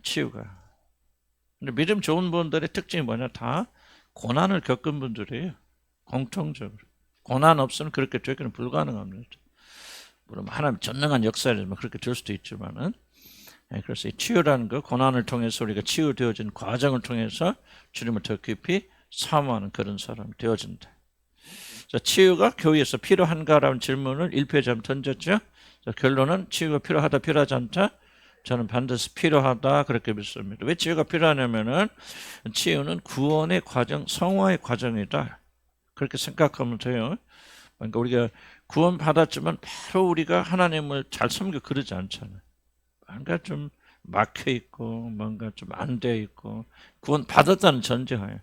치유가. 근데 믿음 좋은 분들의 특징이 뭐냐? 다 고난을 겪은 분들이에요. 공통적으로. 고난 없으면 그렇게 되기는 불가능합니다. 물론 하나님 전능한 역사라면 그렇게 될 수도 있지만은, 그래서 이 치유라는 거, 고난을 통해서 우리가 치유되어진 과정을 통해서 주님을 더 깊이 사모하는 그런 사람이 되어진다. 자, 치유가 교회에서 필요한가라는 질문을 1페이지에 한번 던졌죠. 자, 결론은 치유가 필요하다, 필요하지 않다? 저는 반드시 필요하다 그렇게 믿습니다. 왜 치유가 필요하냐면은 치유는 구원의 과정, 성화의 과정이다. 그렇게 생각하면 돼요. 그러니까 우리가 구원 받았지만 바로 우리가 하나님을 잘 섬겨 그러지 않잖아요. 뭔가 좀 막혀 있고 뭔가 좀 안 돼 있고 구원 받았다는 전제하에.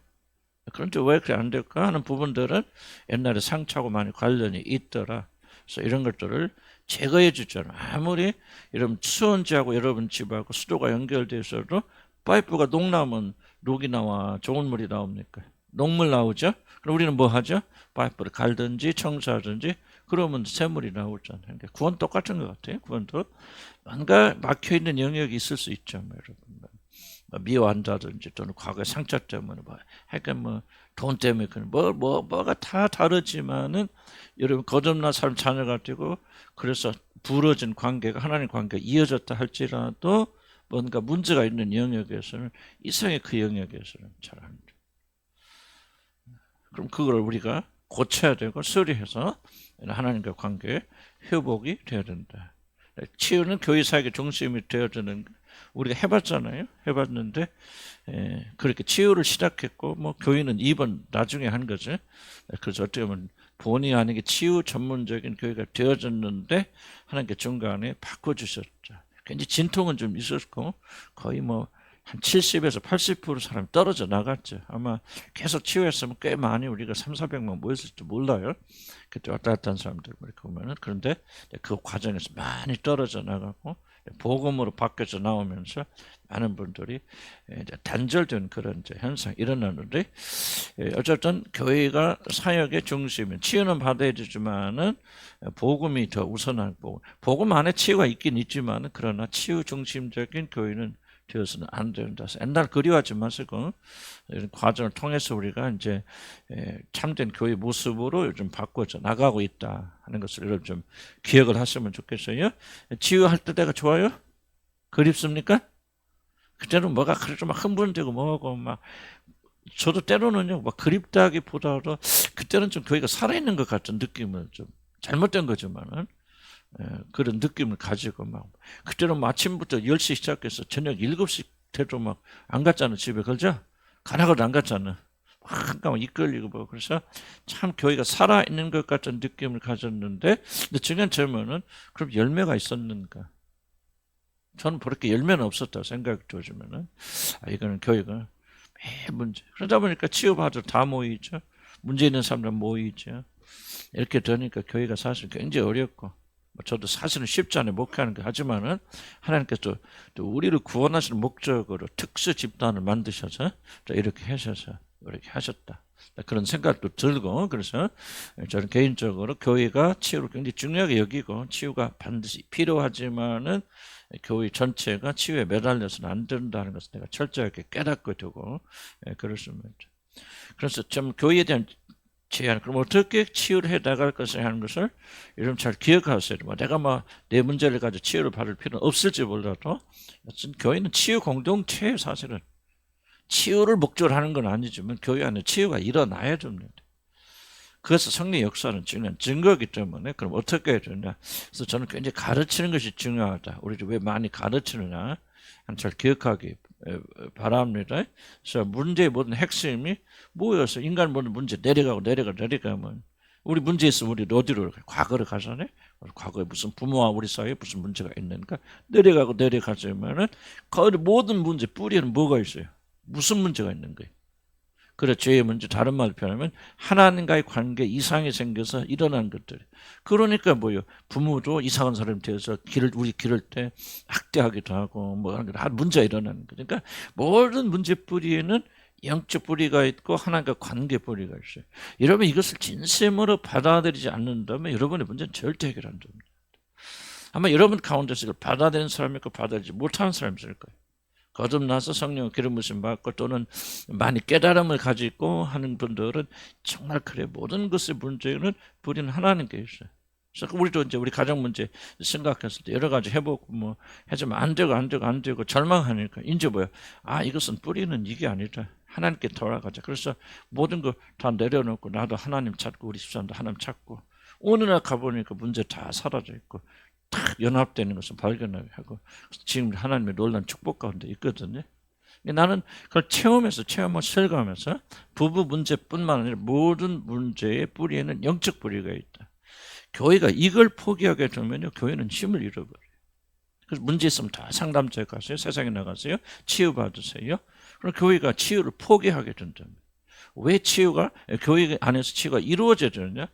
그런데 왜 그렇게 안 될까 하는 부분들은 옛날에 상처하고 많이 관련이 있더라. 그래서 이런 것들을 제거해 주잖아. 아무리 여러분 수원지하고 여러분 집하고 수도가 연결되어 있어도 파이프가 녹 나오면 녹이 나와 좋은 물이 나옵니까? 녹물 나오죠? 그럼 우리는 뭐 하죠? 파이프를 갈든지 청소하든지 그러면 새물이 나오잖아요. 그러니까 구원 똑같은 것 같아요. 구원도 뭔가 막혀있는 영역이 있을 수 있죠. 여러분. 미워한다든지 또는 과거의 상처 때문에 하여간 돈 때문에 뭐가 다 다르지만은 여러분 거듭난 사람 자녀가 되고 그래서 부러진 관계가 하나님 관계가 이어졌다 할지라도 뭔가 문제가 있는 영역에서는 이상의 그 영역에서는 잘 안 돼. 그럼 그걸 우리가 고쳐야 되고 수리해서 하나님과 관계 회복이 되어야 된다. 치유는 교회 사역의 중심이 되어야 되는 우리가 해봤잖아요. 해봤는데 그렇게 치유를 시작했고 교회는 2번 나중에 한 거죠. 그래서 어떻게 보면 본의 아니게 치유 전문적인 교회가 되어졌는데 하나님께 중간에 바꿔주셨죠. 굉장히 진통은 좀 있었고 거의 한 70에서 80% 사람이 떨어져 나갔죠. 아마 계속 치유했으면 꽤 많이 우리가 300~400명 모였을지 몰라요. 그때 왔다 갔다 한 사람들 이렇게 보면은. 그런데 그 과정에서 많이 떨어져 나가고 복음으로 바뀌어서 나오면서 많은 분들이 이제 단절된 그런 이제 현상이 일어나는데 어쨌든 교회가 사역의 중심은 치유는 받아야 되지만은 복음이 더 우선하고 복음 안에 치유가 있긴 있지만은 그러나 치유 중심적인 교회는 되어서는 안 된다. 옛날 그리워하지 마시고 이런 과정을 통해서 우리가 이제 참된 교회 모습으로 요즘 바꿔져 나가고 있다 하는 것을 여러분 좀 기억을 하시면 좋겠어요. 치유할 때 내가 좋아요? 그립습니까? 그때는 뭐가 그래도 막 흥분되고 뭐고 막 저도 때로는요 막 그립다기보다도 그때는 좀 교회가 살아있는 것 같은 느낌을 좀 잘못된 거지만은 그런 느낌을 가지고 그때는 아침부터 10시 시작해서 저녁 7시 돼도 안 갔잖아. 집에 그죠? 가나가도 안 갔잖아. 한가만 이끌리고 그래서 참 교회가 살아있는 것 같은 느낌을 가졌는데 근데 중요한 질문은 그럼 열매가 있었는가? 저는 그렇게 열매는 없었다고 생각이 들지만은 이거는 교회가 매 문제. 그러다 보니까 치유받으러 다 모이죠. 문제 있는 사람들 모이죠. 이렇게 되니까 교회가 사실 굉장히 어렵고 저도 사실은 쉽지 않아요. 목회하는 거 하지만은 하나님께서 또 우리를 구원하시는 목적으로 특수 집단을 만드셔서 이렇게 하셔서 이렇게 하셨다. 그런 생각도 들고 그래서 저는 개인적으로 교회가 치유를 굉장히 중요하게 여기고 치유가 반드시 필요하지만은 교회 전체가 치유에 매달려서는 안 된다는 것을 내가 철저하게 깨닫고 두고 그렇습니다. 그래서 좀 교회에 대한 제안, 그럼 어떻게 치유를 해 나갈 것을 하는 것을 여러분 잘 기억하세요. 내가 내 문제를 가지고 치유를 받을 필요는 없을지 몰라도 교회는 치유 공동체예요. 사실은 치유를 목적으로 하는 건 아니지만 교회 안에 치유가 일어나야 됩니다. 그래서 성령 역사는 중요한 증거이기 때문에 그럼 어떻게 해야 되냐. 그래서 저는 굉장히 가르치는 것이 중요하다. 우리도 왜 많이 가르치느냐 잘 기억하기 바랍니다. 그래서 문제의 모든 핵심이 뭐였어? 인간 모든 문제 내려가면 우리 문제 있으면 우리 어디로 과거를 가잖아요. 과거에 무슨 부모와 우리 사이에 무슨 문제가 있는가 내려가자면은 그 모든 문제 뿌리에는 뭐가 있어요? 무슨 문제가 있는 거예요? 그래 죄의 문제 다른 말로 표현하면 하나님과의 관계 이상이 생겨서 일어난 것들. 그러니까 부모도 이상한 사람이 되어서 우리 기를 때 학대하기도 하고 문제가 일어나는 거죠. 그러니까 모든 문제 뿌리에는 영적 뿌리가 있고 하나님과 관계 뿌리가 있어요. 여러분 이것을 진심으로 받아들이지 않는다면 여러분의 문제는 절대 해결 안 됩니다. 아마 여러분 가운데서 이걸 받아들이는 사람이 있고 받아들이지 못하는 사람이 있을 거예요. 거듭나서 성령 기름 부으심 받고 또는 많이 깨달음을 가지고 하는 분들은 정말 그래 모든 것의 문제는 뿌리는 하나님께 있어요. 그래서 우리도 이제 우리 가정 문제 생각했을 때 여러 가지 해보고 뭐 하지만 안 되고 절망하니까 이제 뭐야? 아 이것은 뿌리는 이게 아니다. 하나님께 돌아가자. 그래서 모든 거 다 내려놓고 나도 하나님 찾고 우리 집사람도 하나님 찾고 어느 날 가보니까 문제 다 사라져 있고 탁 연합되는 것을 발견하게 하고 지금 하나님의 놀라운 축복 가운데 있거든요. 나는 그걸 체험을 설교하면서 부부 문제뿐만 아니라 모든 문제의 뿌리에는 영적 뿌리가 있다. 교회가 이걸 포기하게 되면요, 교회는 힘을 잃어버려요. 그래서 문제 있으면 다 상담소에 가세요, 세상에 나가세요, 치유받으세요. 그럼 교회가 치유를 포기하게 된다면 왜 치유가 교회 안에서 치유가 이루어져야 되느냐?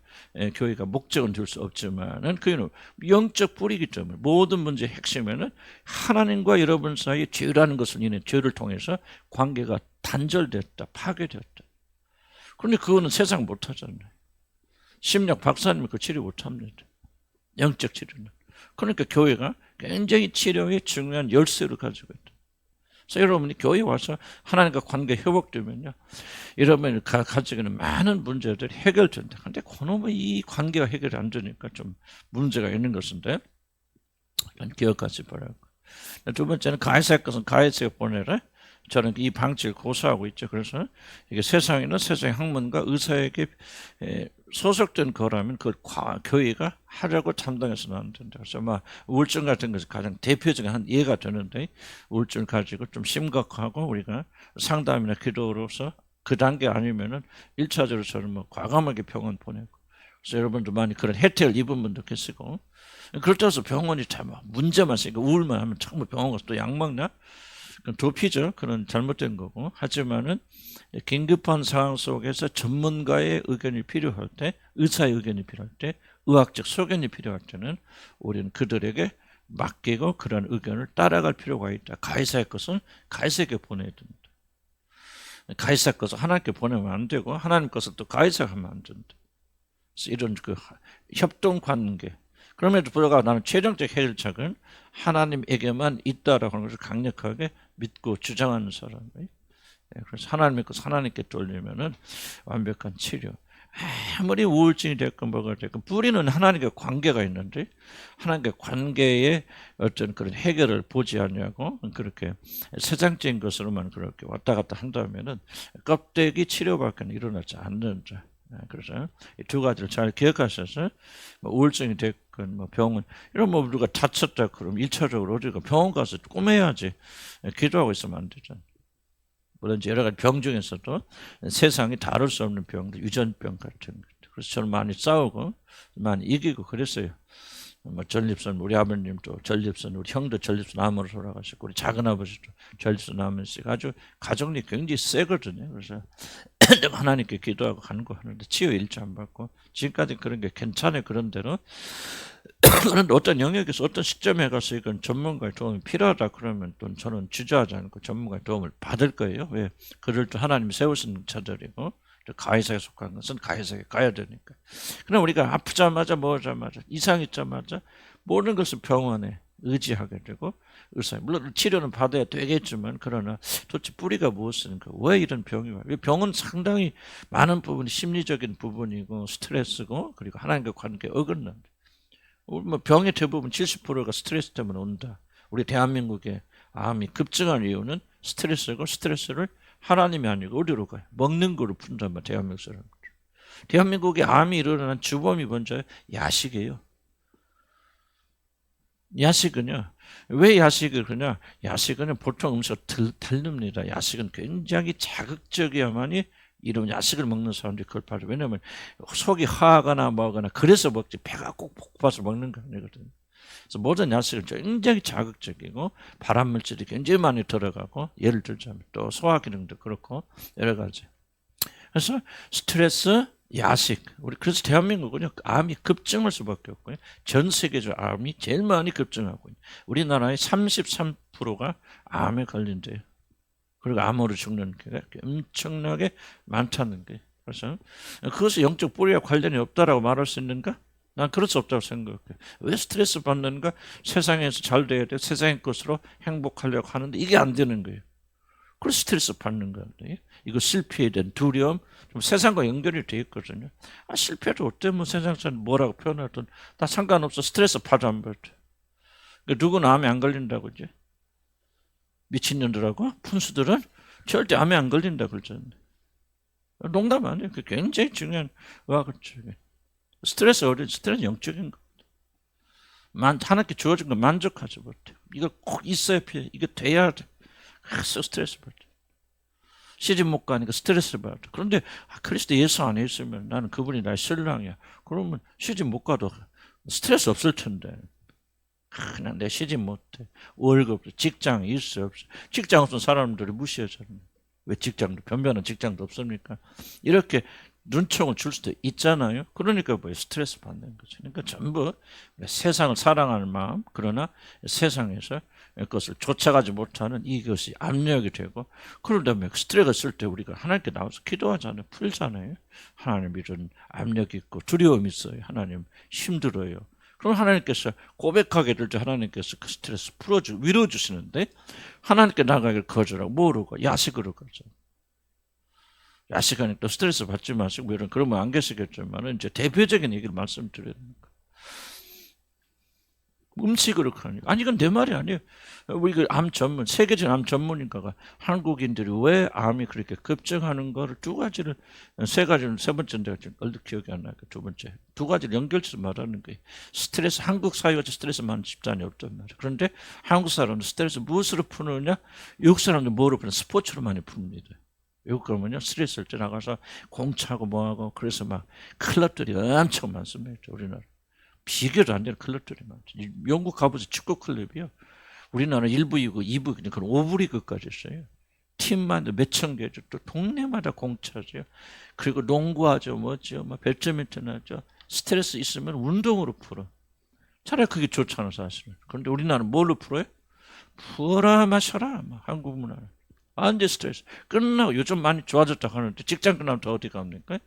교회가 목적은 될 수 없지만은 그는 영적 뿌리이기 때문에 모든 문제의 핵심에는 하나님과 여러분 사이 죄라는 것을 인해 죄를 통해서 관계가 단절됐다, 파괴됐다. 그런데 그거는 세상 못하잖아요. 심리학 박사님이 그 치료 못합니다. 영적 치료는. 그러니까 교회가 굉장히 치료에 중요한 열쇠를 가지고 있다. 그래서 여러분이 교회에 와서 하나님과 관계 회복되면요, 여러분이 가지고 있는 많은 문제들이 해결된다. 그런데 그놈의 이 관계가 해결이 안 되니까 좀 문제가 있는 것인데 기억하시 바라고. 두 번째는 가해사의 것은 가해사에 보내라. 저는 이 방식을 고수하고 있죠. 그래서 이게 세상에는 세상의 학문과 의사에게 소속된 거라면 그걸 교회가 하려고 담당해서는 안 된다. 그래서 막 우울증 같은 것이 가장 대표적인 한 예가 되는데 우울증을 가지고 좀 심각하고 우리가 상담이나 기도로서 그 단계 아니면은 1차적으로 저는 뭐 과감하게 병원 보내고. 그래서 여러분도 많이 그런 혜택을 입은 분도 계시고 그렇다고 해서 병원이 다 막 문제만 있으니까 우울만 하면 자꾸 병원 가서 또 약 먹나? 그건 도피죠. 그런 잘못된 거고. 하지만은 긴급한 상황 속에서 전문가의 의견이 필요할 때, 의사의 의견이 필요할 때, 의학적 소견이 필요할 때는 우리는 그들에게 맡기고 그런 의견을 따라갈 필요가 있다. 가이사의 것은 가이사에게 보내야 됩니다. 가이사 것을 하나님께 보내면 안 되고 하나님 것을 또 가이사가 하면 안 된다. 그래서 이런 그 협동 관계. 그럼에도 불구하고 나는 최종적 해결책은 하나님에게만 있다라고 하는 것을 강력하게 믿고 주장하는 사람이에요. 그래서 하나님 믿고 하나님께 돌리면은 완벽한 치료. 아무리 우울증이 됐건 뭐가 됐건 뿌리는 하나님과 관계가 있는데 하나님과 관계에 어떤 그런 해결을 보지 않냐고 그렇게 세상적인 것으로만 그렇게 왔다 갔다 한다면은 껍데기 치료밖에 일어나지 않는다. 그래서 이 두 가지를 잘 기억하셔서 뭐 우울증이 됐건 뭐 병원 이런 뭐 우리가 다쳤다 그러면 1차적으로 우리가 병원 가서 꼬매야지 기도하고 있으면 안 되잖아요. 물론 여러 가지 병 중에서도 세상이 다룰 수 없는 병들, 유전병 같은 것. 그래서 저는 많이 싸우고 많이 이기고 그랬어요. 뭐 전립선 우리 아버님도 전립선 우리 형도 전립선 암으로 돌아가셨고 우리 작은아버지도 전립선 암이시고 아주 가족력이 굉장히 세거든요. 그래서 하나님께 기도하고 간구하는데 치유 일치 안 받고 지금까지 그런 게 괜찮아요. 그런 대로 그런데 어떤 영역에서 어떤 시점에 가서 이건 전문가의 도움이 필요하다 그러면 또 저는 주저하지 않고 전문가의 도움을 받을 거예요. 왜? 그를 또 하나님이 세우신 자들이고 가해사에 속한 것은 가해사에 가야 되니까. 그럼 우리가 아프자마자 뭐자마자 이상 있자마자 모든 것을 병원에 의지하게 되고 의사 물론 치료는 받아야 되겠지만 그러나 도대체 뿌리가 무엇인가? 왜 이런 병이 와요? 병은 상당히 많은 부분이 심리적인 부분이고 스트레스고 그리고 하나님과 관계 어긋난다. 뭐 병의 대부분 70%가 스트레스 때문에 온다. 우리 대한민국의 암이 급증한 이유는 스트레스고 스트레스를 하나님이 아니고 어디로 가요? 먹는 거로 푼단 말이에요. 대한민국 사람들. 대한민국의 암이 일어나는 주범이 먼저 야식이에요. 야식은요. 왜 야식을 그러냐? 야식은 보통 음식을 덜릅니다. 야식은 굉장히 자극적이야만이 이런 야식을 먹는 사람들이 그걸 봐요. 왜냐하면 속이 화하거나 뭐거나 그래서 먹지 배가 꼭 고파서 먹는 거 아니거든요. 그래서 모든 야식은 굉장히 자극적이고 발암물질이 굉장히 많이 들어가고 예를 들자면 또 소화기능도 그렇고 여러 가지. 그래서 스트레스, 야식. 우리 그래서 대한민국은요 암이 급증할 수밖에 없고요. 전 세계적으로 암이 제일 많이 급증하고 있어요. 우리나라의 33%가 암에 걸린대요. 그리고 암으로 죽는 게 엄청나게 많다는 게. 그래서 그것이 영적 뿌리와 관련이 없다라고 말할 수 있는가? 난 그럴 수 없다고 생각해. 왜 스트레스 받는가? 세상에서 잘 돼야 돼. 세상의 것으로 행복하려고 하는데 이게 안 되는 거예요. 그래서 스트레스 받는 건데, 이거 실패에 대한 두려움, 좀 세상과 연결이 돼 있거든요. 실패도 어때? 뭐 세상 사람 뭐라고 표현하든 다 상관없어. 스트레스 받아 안 받아. 누구는 암에 안 걸린다고 이제 미친년들하고 푼수들은 절대 암에 안 걸린다 그러잖아요. 농담 아니에요. 그 굉장히 중요한 의학적 스트레스 스트레스 영적인 거. 하나님께 주어진 거 만족하지 못해. 이거 꼭 있어야 필요해. 이거 돼야 돼. 그래서 스트레스 받아. 시집 못 가니까 스트레스 받아. 그런데 그리스도 예수 안에 있으면 나는 그분이 나의 신랑이야. 그러면 시집 못 가도 스트레스 없을 텐데. 그냥 내 시집 못해. 월급, 직장이 있어 없어. 직장 없는 사람들이 무시하잖아요. 왜 직장도, 변변한 직장도 없습니까? 이렇게 눈총을 줄 수도 있잖아요. 그러니까 뭐 스트레스 받는 거죠. 그러니까 전부 세상을 사랑하는 마음, 그러나 세상에서 그것을 쫓아가지 못하는 이것이 압력이 되고, 그러다면 스트레스가 있을 때 우리가 하나님께 나와서 기도하잖아요. 풀잖아요. 하나님 이런 압력이 있고 두려움이 있어요. 하나님 힘들어요. 그럼 하나님께서 고백하게 될 때 하나님께서 그 스트레스 위로주시는데, 하나님께 나가기를 거절하고 뭐로 야식으로 가죠. 야식하니까 또 스트레스 받지 마시고 이런, 그러면 안 계시겠지만 이제 대표적인 얘기를 말씀드려야 됩니다. 음식으로 가니 아니 이건 내 말이 아니에요. 우리 암 전문 세계적인 암 전문가가 한국인들이 왜 암이 그렇게 급증하는 거를 세 번째 내가 지금 얼핏 기억이 안 나요. 두 번째 두 가지를 연결해서 말하는 거예요. 스트레스, 한국 사회가 스트레스 많은 집단이 없단 말이에요. 그런데 한국 사람은 스트레스 무엇으로 푸느냐? 외국 사람들 뭐로 푸냐? 스포츠로 많이 풉니다. 외국 그러면요 스트레스를 때 나가서 공차고 뭐하고, 그래서 막 클럽들이 엄청 많습니다. 우리나라 비교도 안 되는 클럽들이 많죠. 영국 가보세요. 축구 클럽이요. 우리나라 1부, 2부, 2부, 그러니까 5부 리그까지 있어요. 팀만 몇천 개죠. 또 동네마다 공차죠. 그리고 농구하죠. 뭐죠. 배드민턴 하죠. 스트레스 있으면 운동으로 풀어. 차라리 그게 좋잖아 사실은. 그런데 우리나라는 뭘로 풀어요? 풀어라 마셔라. 한국 문화는. 완전 스트레스. 끝나고 요즘 많이 좋아졌다고 하는데 직장 끝나면 더 어디 갑니까?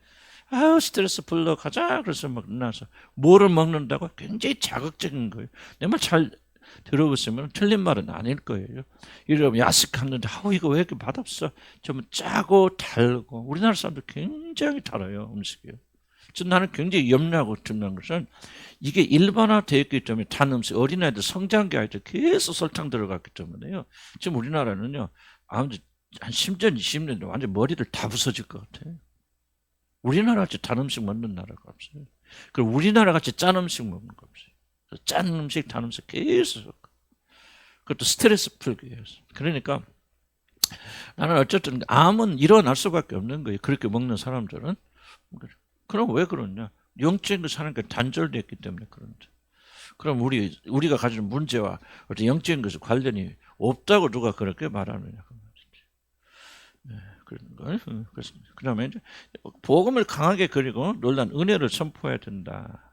스트레스 풀러 가자. 그래서 막 나서 뭐를 먹는다고? 굉장히 자극적인 거예요. 내 말 잘 들어보시면 틀린 말은 아닐 거예요. 이러면 야식하는데 이거 왜 이렇게 맛없어? 좀 짜고 달고. 우리나라 사람들 굉장히 달아요 음식이요. 나는 굉장히 염려하고 듣는 것은 이게 일반화되어 있기 때문에 단 음식, 어린아이들 성장기 아이들 계속 설탕 들어갔기 때문에요. 지금 우리나라는요 아무튼 한 10년 20년 완전 머리를 다 부서질 것 같아요. 우리나라 같이 단 음식 먹는 나라가 없어요. 그리고 우리나라 같이 짠 음식 먹는 거 없어요. 짠 음식, 단 음식 계속. 그것도 스트레스 풀기 위해서. 그러니까 나는 어쨌든 암은 일어날 수밖에 없는 거예요. 그렇게 먹는 사람들은. 그럼 왜 그러냐? 영적인 것 사는 게 단절됐기 때문에 그런데. 그럼 우리가 가지는 문제와 어떤 영적인 것에 관련이 없다고 누가 그렇게 말하느냐 그 말이지. 네, 그런 걸. 그다음에 이제 복음을 강하게 그리고 놀란 은혜를 선포해야 된다.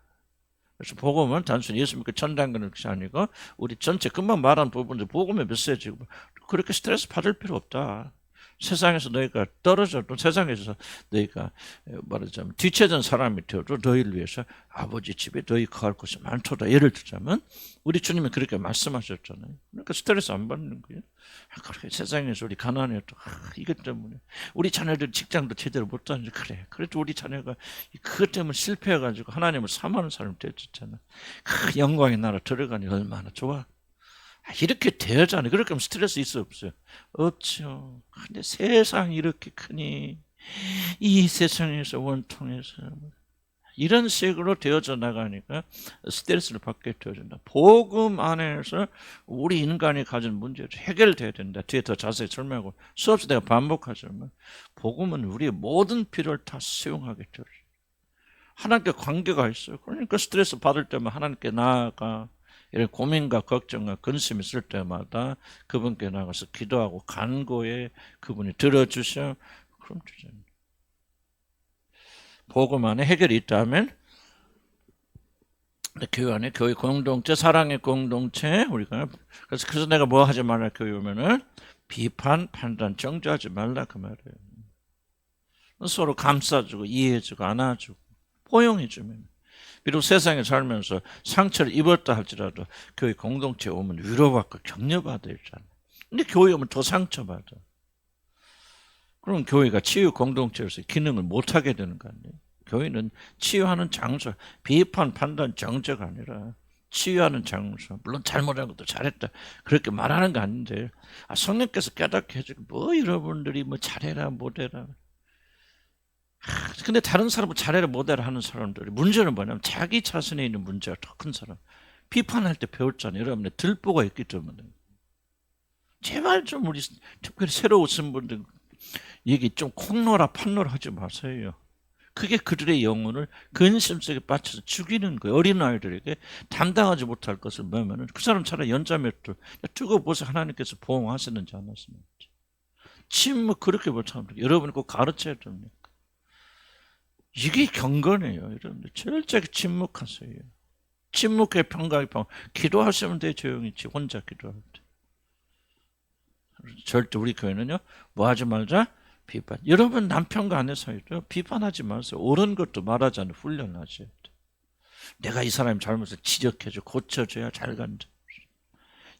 그래서 복음은 단순히 예수 믿고 전도하는 것이 아니고 우리 전체 금방 말한 부분들 복음의 메시지고, 그렇게 스트레스 받을 필요 없다. 세상에서 너희가 떨어져도 세상에서 너희가 말하자면 뒤처진 사람이 되어도 너희를 위해서 아버지 집에 너희 거할 곳이 많도다. 예를 들자면 우리 주님이 그렇게 말씀하셨잖아요. 그러니까 스트레스 안 받는 거예요. 그렇게 세상에서 우리 가난해도 이것 때문에 우리 자녀들 직장도 제대로 못 다니지. 그래도 우리 자녀가 그것 때문에 실패해가지고 하나님을 사모하는 사람이 됐잖아. 그 영광의 나라 들어가니 얼마나 좋아. 이렇게 되잖아요. 그렇게 하면 스트레스 있어 없어요? 없죠. 근데 세상이 이렇게 크니 이 세상에서 원통해서 이런 식으로 되어져 나가니까 스트레스를 받게 되어진다. 복음 안에서 우리 인간이 가진 문제를 해결돼야 된다. 뒤에 더 자세히 설명하고 수없이 내가 반복하지만 복음은 우리의 모든 필요를 다 수용하게 되어져. 하나님께 관계가 있어요. 그러니까 스트레스 받을 때만 하나님께 나아가 이런 고민과 걱정과 근심이 있을 때마다 그분께 나가서 기도하고 간구해 그분이 들어주셔. 그럼 되잖아요. 복음 안에 해결이 있다면 교회 안에 교회 공동체, 사랑의 공동체 우리가 그래서 내가 뭐 하지 말라 교회 오면은 비판, 판단, 정죄하지 말라 그 말이에요. 서로 감싸주고 이해해주고 안아주고 포용해주면 비록 세상에 살면서 상처를 입었다 할지라도 교회 공동체에 오면 위로받고 격려받아야 되잖아요. 근데 교회 오면 더 상처받아. 그럼 교회가 치유 공동체로서 기능을 못하게 되는 거 아니에요. 교회는 치유하는 장소, 비판, 판단, 정죄가 아니라 치유하는 장소. 물론 잘못한 것도 잘했다 그렇게 말하는 거 아닌데, 성령께서 깨닫게 해주고 뭐 여러분들이 뭐 잘해라 못해라. 근데 다른 사람은 잘해라 못해라 하는 사람들이 문제는 뭐냐면 자기 자신에 있는 문제가 더 큰 사람. 비판할 때 배웠잖아요. 여러분의 들보가 있기 때문에. 제발 좀 우리 특별히 새로 오신 분들 얘기 좀 콩노라 판노라 하지 마세요. 그게 그들의 영혼을 근심 속에 빠져서 죽이는 거예요. 어린아이들에게 담당하지 못할 것을 보면 그 사람 차라리 연자맷돌 두고 보세요. 하나님께서 보호하시는지 않았습니까? 침묵 그렇게 못하면 여러분이 꼭 가르쳐야 됩니다. 이게 경건이에요. 여러분들 철저하게 침묵하세요. 침묵의 평강의 평. 기도하시면 돼. 조용히 혼자 기도할 때. 절대 우리 교회는요. 뭐 하지 말자? 비판. 여러분 남편과 아내 사이도 비판하지 마세요. 옳은 것도 말하지 않는 훈련하셔야 돼. 내가 이 사람의 잘못을 지적해줘 고쳐줘야 잘 간다.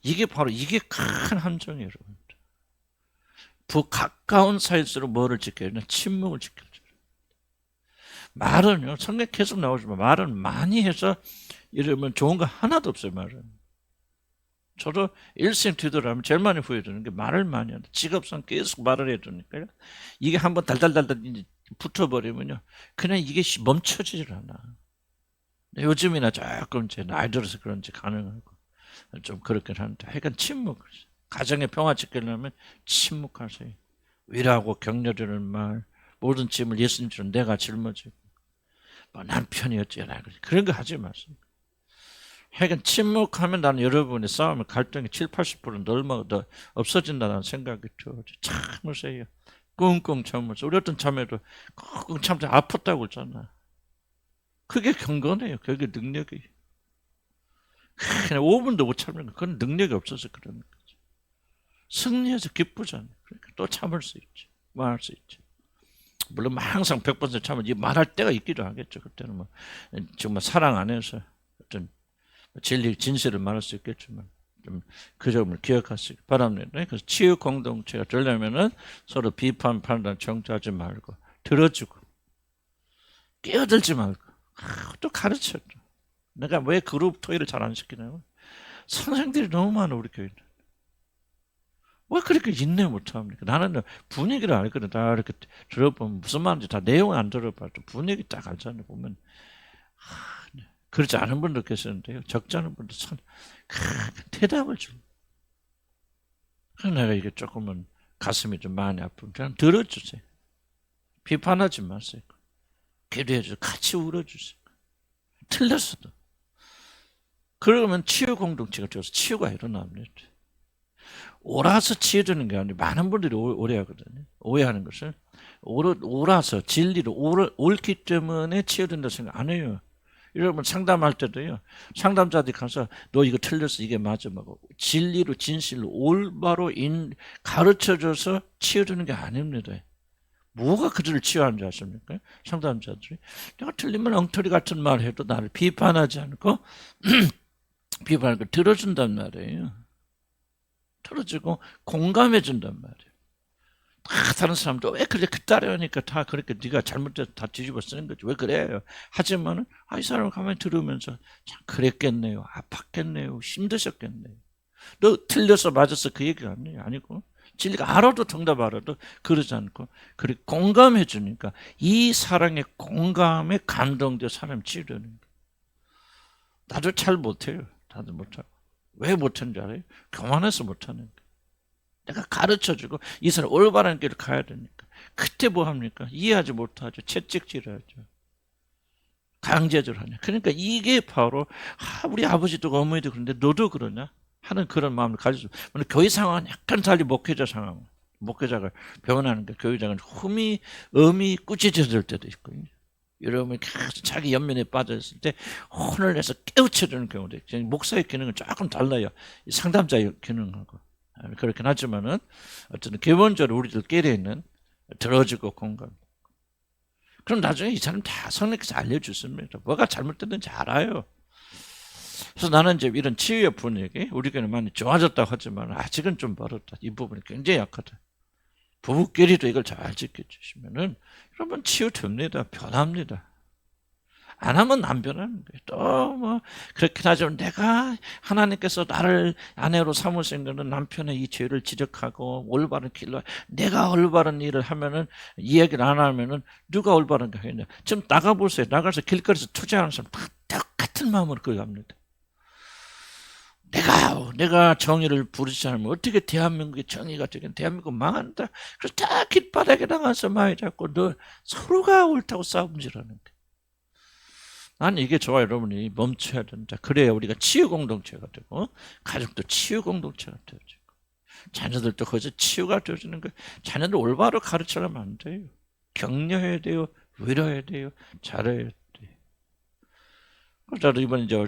이게 바로 이게 큰 함정이에요. 여러분들. 가까운 사이일수록 뭐를 지켜야 되나? 침묵을 지켜야 돼. 말은요. 성경 계속 나오지만 말은 많이 해서 이러면 좋은 거 하나도 없어요. 말은. 저도 일생 뒤돌아보면 제일 많이 후회되는 게 말을 많이 한다. 직업상 계속 말을 해야 되니까요. 이게 한번 달달달달 붙어버리면요. 그냥 이게 멈춰지질 않아. 요즘이나 조금 이제 나이 들어서 그런지 가능하고 좀 그렇긴 한데 하여간 침묵. 가정의 평화 지키려면 침묵하세요. 위로하고 격려되는 말, 모든 짐을 예수님처럼 내가 짊어지고 뭐 남편이 어쩌나 그런 거 하지 마세요. 하여간 침묵하면 나는 여러분의 싸움의 갈등이 70~80% 얼마나 더 없어진다는 생각이 들어요. 참으세요. 꿍꿍 참으세요. 우리 어떤 참에도 꿍꿍 참자 아팠다고 그러잖아. 그게 경건해요. 그게 능력이에요. 그냥 5분도 못 참는 거 그건 능력이 없어서 그러는 거죠. 승리해서 기쁘잖아요. 그러니까 또 참을 수 있지. 말할 수 있지. 물론 항상 100% 참으면 말할 때가 있기도 하겠죠. 그때는 뭐 정말 사랑 안에서 어떤 진리, 진실을 말할 수 있겠지만 좀 그 점을 기억하시기 바랍니다. 그래서 치유 공동체가 되려면은 서로 비판, 판단, 정죄하지 말고 들어주고 끼어들지 말고 또 가르쳐. 내가 왜 그룹 토의를 잘 안 시키냐면 선생들이 너무 많아 우리 교회는. 왜 그렇게 인내 못합니까? 나는 분위기를 알거든. 다 이렇게 들어보면 무슨 말인지 다 내용 안 들어봐도 분위기 딱 알잖아요. 보면 그렇지 않은 분도 계시는데요. 적지 않은 분도 참 대답을 좀. 그래서 내가 이게 조금은 가슴이 좀 많이 아프면 그냥 들어주세요. 비판하지 마세요. 기도해주세요. 같이 울어주세요. 틀렸어도. 그러면 치유 공동체가 되어서 치유가 일어납니다. 옳아서 치유되는 게 아니라 많은 분들이 오해하거든요. 오해하는 것을 옳아서 진리로 옳기 때문에 치유된다 생각 안 해요. 여러분 상담할 때도요. 상담자들이 가서 너 이거 틀렸어 이게 맞아 막 진리로 진실로 올바로 가르쳐줘서 치유되는 게 아닙니다. 뭐가 그들을 치유하는 줄 아십니까? 상담자들이 내가 틀리면 엉터리 같은 말 해도 나를 비판하지 않고 비판하고 들어준단 말이에요. 들어주고 공감해 준단 말이에요. 다른 사람도 왜 그래 그따라하니까 다 그렇게 네가 잘못돼서 다 뒤집어 쓰는 거지 왜 그래요? 하지만은 이 사람 가만히 들으면서 참 그랬겠네요, 아팠겠네요, 힘드셨겠네요. 너 틀려서 맞았어 그 얘기가 아니고 진리가 알아도 정답 알아도 그러지 않고 그렇게 공감해 주니까 이 사랑의 공감에 감동돼 사람이 치유되는 거예요. 나도 잘 못해요. 다들 못하고 왜 못하는지 알아요? 교만해서 못하는 거예요. 내가 가르쳐주고 이 사람 올바른 길을 가야 되니까 그때 뭐 합니까? 이해하지 못하죠. 채찍질하죠. 강제적으로 하냐. 그러니까 이게 바로 우리 아버지도 어머니도 그런데 너도 그러냐 하는 그런 마음을 가지고 교회 상황은 약간 달리 목회자 상황. 목회자가 병원하는 게 교회장은 음이 꾸짖어질 때도 있고 여러분이 계속 자기 연민에 빠져있을 때 혼을 내서 깨우쳐주는 경우도 있죠. 목사의 기능은 조금 달라요. 상담자의 기능하고. 그렇긴 하지만은 어쨌든 기본적으로 우리들끼리 있는 들어주고 공감. 그럼 나중에 이 사람 다 성령께서 알려주십니다. 뭐가 잘못됐는지 알아요. 그래서 나는 이제 이런 치유의 분위기, 우리 교회는 많이 좋아졌다고 하지만 아직은 좀 멀었다. 이 부분이 굉장히 약하다. 부부끼리도 이걸 잘 지켜주시면은 여러분 치유됩니다. 변합니다. 안 하면 안 변하는 거예요. 또 뭐 그렇긴 하지만 내가 하나님께서 나를 아내로 삼으신 거는 남편의 이 죄를 지적하고 올바른 길로 내가 올바른 일을 하면은 이 얘기를 안 하면은 누가 올바른 거 하겠냐. 지금 나가보세요. 나가서 길거리에서 투자하는 사람 다 똑같은 마음으로 그걸 합니다. 내가 정의를 부르지 않으면 어떻게 대한민국의 정의가 되겠냐. 대한민국 망한다. 그래서 다 길바닥에 나가서 많이 잡고 너 서로가 옳다고 싸움질하는 거예요. 난 이게 좋아요. 여러분이 멈춰야 된다. 그래야 우리가 치유 공동체가 되고 가족도 치유 공동체가 되어지고 자녀들도 거기서 치유가 되어지는 거예요. 자녀들 올바로 가르쳐가면 안 돼요. 격려해야 돼요. 위로해야 돼요. 잘해야 돼요. 저도 이번에 이제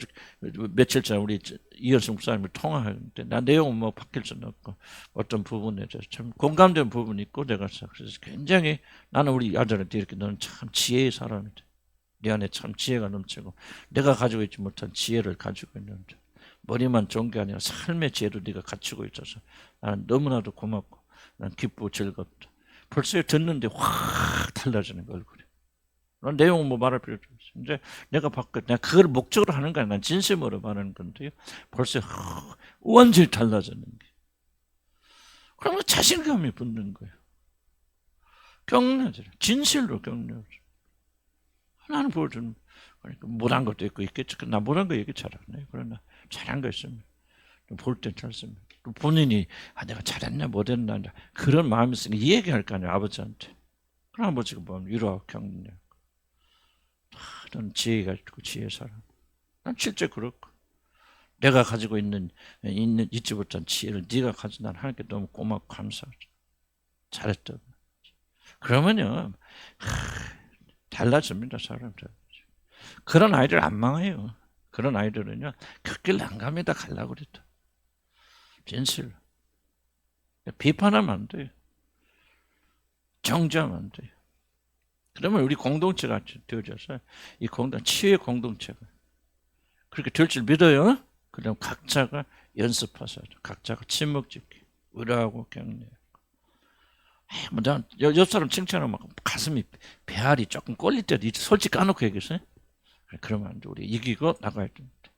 며칠 전에 우리 이현승 목사님을 통화하는데 나 내용은 뭐 바뀔 수는 없고 어떤 부분에 대해서 참 공감되는 부분이 있고 내가 그래서 굉장히 나는 우리 아들한테 이렇게 너는 참 지혜의 사람이다. 네 안에 참 지혜가 넘치고 내가 가지고 있지 못한 지혜를 가지고 있는데 머리만 좋은 게 아니라 삶의 지혜도 네가 갖추고 있어서 나는 너무나도 고맙고 난 기쁘고 즐겁다. 벌써 듣는데 확 달라지는 거 얼굴이. 난 내용은 뭐 말할 필요도 없어. 이제 내가 내가 그걸 목적으로 하는 거 아니야. 난 진심으로 말하는 건데요. 벌써 완전히 달라지는 게. 그러면 자신감이 붙는 거예요. 격려죠. 진실로 격려죠. 하나는 보여주는 그러니까 못한 것도 있고 있겠지. 나 못한 거 얘기 잘하네. 그러나 잘한 거 있으면 볼 땐 잘습니다. 또 본인이 내가 잘했나 못했나 그런 마음이 있으니까 이 얘기할 거 아니에요. 아버지한테. 그럼 아버지가 보면 위로하고 격려. 넌 지혜가 있고 지혜의 사람. 난 실제 그렇고 내가 가지고 있지 못한 지혜를 네가 가진 난 하나님께 너무 고맙고 감사하죠. 잘했다. 그러면요. 달라집니다. 사람들. 그런 아이들 안 망해요. 그런 아이들은요. 그 길 안 갑니다. 가려고 그랬다. 진실. 비판하면 안 돼요. 정죄하면 안 돼요. 그러면 우리 공동체가 되어져서 이 치유의 공동체가 그렇게 될 줄 믿어요. 그럼 각자가 연습하셔야 돼요. 각자가 침묵 짓기, 위로하고 격려하고. 옆 사람 칭찬하면 막 가슴이 배알이 조금 꼴릴 때도 있지. 솔직히 까놓고 얘기했어요. 그러면 안 돼. 우리 이기고 나가야 됩니다.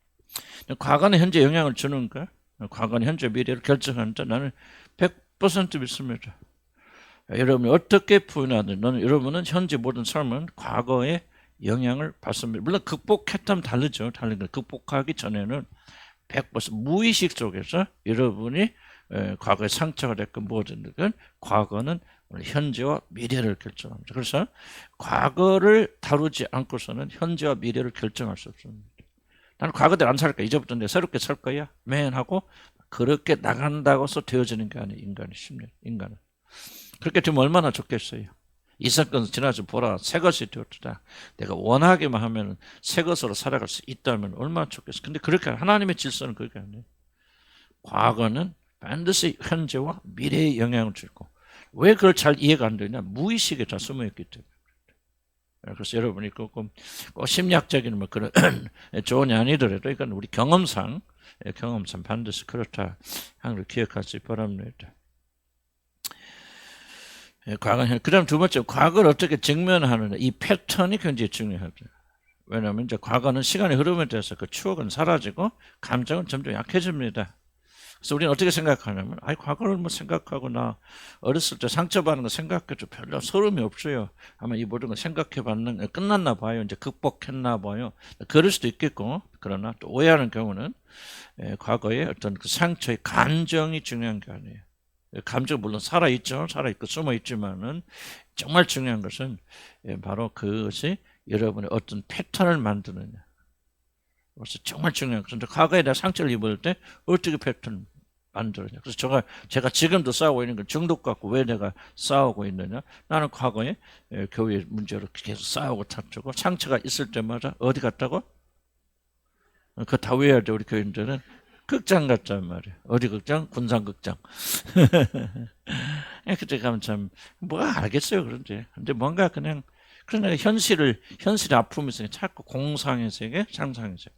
과거는 현재 영향을 주는가? 과거는 현재 미래를 결정하는데 나는 100% 믿습니다. 여러분이 어떻게 표현하든 여러분은 현재 모든 삶은 과거의 영향을 받습니다. 물론 극복했다면 다르죠. 다른 거 극복하기 전에는 100% 무의식 속에서 여러분이 과거에 상처가 됐건 뭐든 과거는 현재와 미래를 결정합니다. 그래서 과거를 다루지 않고서는 현재와 미래를 결정할 수 없습니다. 나는 과거대로 안 살 거야. 이제부터 내가 새롭게 살 거야. 맨 하고 그렇게 나간다고 해서 되어지는 게 아니에요. 인간의 심리. 인간은. 그렇게 되면 얼마나 좋겠어요. 이 사건 지나서 보라. 새 것이 되었다. 내가 원하기만 하면 새 것으로 살아갈 수 있다면 얼마나 좋겠어. 근데 그렇게 하나님의 질서는 그렇게 아니에요. 과거는 반드시 현재와 미래에 영향을 주고 왜 그걸 잘 이해가 안 되냐? 무의식에 다 숨어있기 때문에. 그래서 여러분이 꼭 심리학적인 뭐 그런 조언이 아니더라도 이건 우리 경험상 반드시 그렇다 하는 걸 기억하시기 바랍니다. 그다음 두 번째 과거를 어떻게 직면하느냐 이 패턴이 굉장히 중요하죠. 왜냐하면 이제 과거는 시간의 흐름에 대해서 그 추억은 사라지고 감정은 점점 약해집니다. 그래서 우리는 어떻게 생각하냐면 과거를 뭐 생각하고 나 어렸을 때 상처받는 거 생각해도 별로 소름이 없어요. 아마 이 모든 걸 생각해봤는 끝났나 봐요. 이제 극복했나 봐요. 그럴 수도 있겠고 그러나 또 오해하는 경우는 과거의 어떤 그 상처의 감정이 중요한 게 아니에요. 감정 물론 살아있죠. 살아있고 숨어있지만은 정말 중요한 것은 바로 그것이 여러분의 어떤 패턴을 만드느냐. 그래서 정말 중요한 것은 과거에 내가 상처를 입을 때 어떻게 패턴 만들었냐. 그래서 제가 지금도 싸우고 있는 건 중독 갖고 왜 내가 싸우고 있느냐. 나는 과거에 교회 문제로 계속 싸우고 다투고 상처가 있을 때마다 어디 갔다고? 그거 다 외워야 돼. 우리 교인들은 극장 갔단 말이에요. 어디 극장? 군산극장. 그때 가면 참 뭐가 알겠어요. 그런데 근데 뭔가 그냥 그러니까 현실의 아픔의 세계, 자꾸 공상의 세계, 상상의 세계.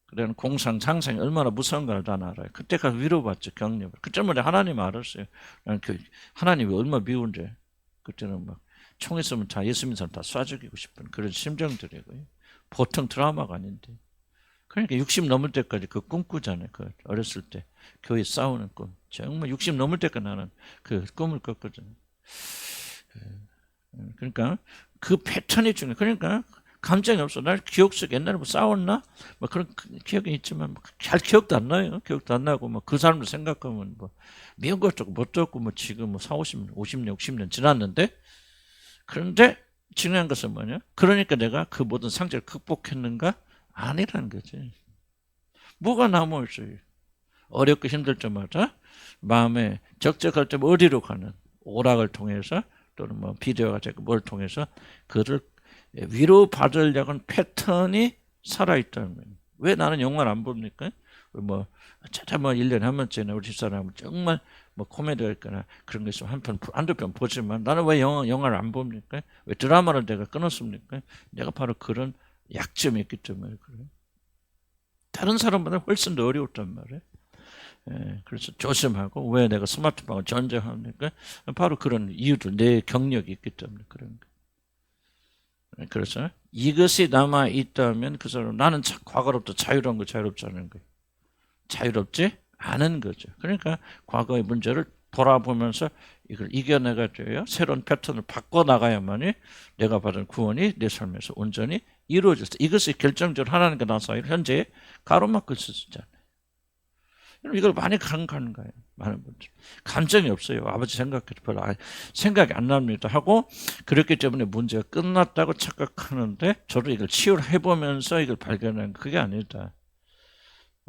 그래는 공상, 상상이 얼마나 무서운 걸 다 알아요. 그때까지 위로받죠, 격려를. 그때마다 하나님 알았어요. 하나님이 얼마나 미운데. 그때는 막 총 있으면 다 예수 믿는 사람 다 쏴 죽이고 싶은 그런 심정들이고요. 보통 드라마가 아닌데. 그러니까 60 넘을 때까지 그 꿈꾸잖아요. 그 어렸을 때 교회 싸우는 꿈. 정말 60 넘을 때까지 나는 그 꿈을 꿨거든요. 그러니까 그 패턴이 중요해요. 그러니까 감정이 없어. 날 기억 속에 옛날에 뭐 싸웠나? 뭐 그런 기억이 있지만 잘 기억도 안 나요. 기억도 안 나고 뭐 그 사람들 생각하면 뭐 미운 것도 없고 뭣도 없고 뭐 지금 뭐 40, 50년, 60년 지났는데 그런데 중요한 것은 뭐냐? 그러니까 내가 그 모든 상처를 극복했는가? 아니라는 거지. 뭐가 남아있어요? 어렵고 힘들 때마다 마음에 적적할 때 어디로 가는 오락을 통해서 또는 뭐 비디오가 되고 뭘 통해서 그를 위로받으려고 하는 패턴이 살아있다는 거예요. 왜 나는 영화를 안 봅니까? 뭐, 진짜 뭐 1년에 한 번쯤이나 우리 집사람은 정말 뭐 코미디가 있거나 그런 거 있으면 한두 편 보지만 나는 왜 영화를 안 봅니까? 왜 드라마를 내가 끊었습니까? 내가 바로 그런 약점이 있기 때문에 그래요. 다른 사람보다 훨씬 더 어려웠단 말이에요. 그래서 조심하고 왜 내가 스마트폰을 전쟁합니까? 바로 그런 이유들, 내 경력이 있기 때문에 그런 거예요. 그래서 이것이 남아 있다면 그 사람 나는 과거로부터 자유로운 거 자유롭지 않은 거예요. 자유롭지 않은 거죠. 그러니까 과거의 문제를 돌아보면서 이걸 이겨내가지고요. 새로운 패턴을 바꿔나가야만이 내가 받은 구원이 내 삶에서 온전히 이루어졌어. 이것이 결정적으로 하나님과 나 사이를 현재 가로막고 있었잖아요. 이걸 많이 가는 거예요. 많은 분들. 감정이 없어요. 아버지 생각해도 별로 생각이 안 납니다. 하고 그렇기 때문에 문제가 끝났다고 착각하는데 저도 이걸 치유해보면서 이걸 발견한 그게 아니다.